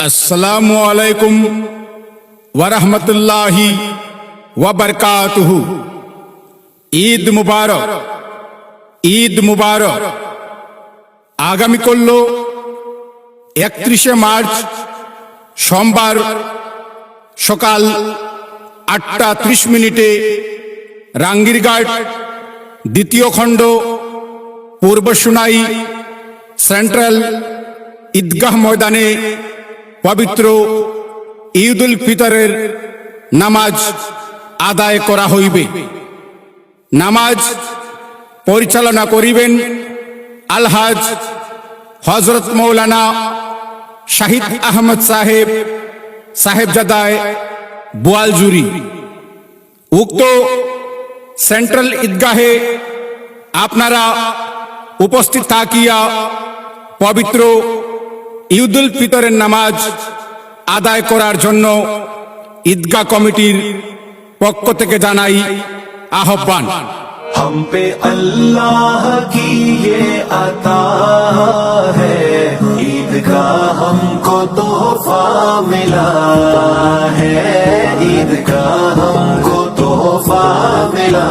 अस्सलामु अलैकुम वरहमतुल्लाहि वबरकातुहु। ঈদ মুবারক, ঈদ মুবারক। আগামী করল 31শে মার্চ সোমবার সকাল 8:30 রাঙ্গিরঘাট দ্বিতীয় খণ্ড পূর্ব সোনাই সেন্ট্রাল ঈদগাহ ময়দানে পবিত্র ঈদ উল ফিতরের নামাজ আদায় করা হইবে। নামাজ পরিচালনা করিবেন আলহাজ হযরত মৌলানা শাহিদ আহমদ সাহেব সাহেবজাদায় বোয়ালজুরি। উক্ত সেন্ট্রাল ঈদগাহে আপনারা উপস্থিত থাকিয়া পবিত্র ঈদ উল ফিতরের নামাজ আদায় করার জন্য ঈদগাহ কমিটির পক্ষ থেকে জানাই আহ্বান। हम पे अल्लाह की ये अता है, ईद का हमको तोहफा मिला है, ईद का हमको तोहफा मिला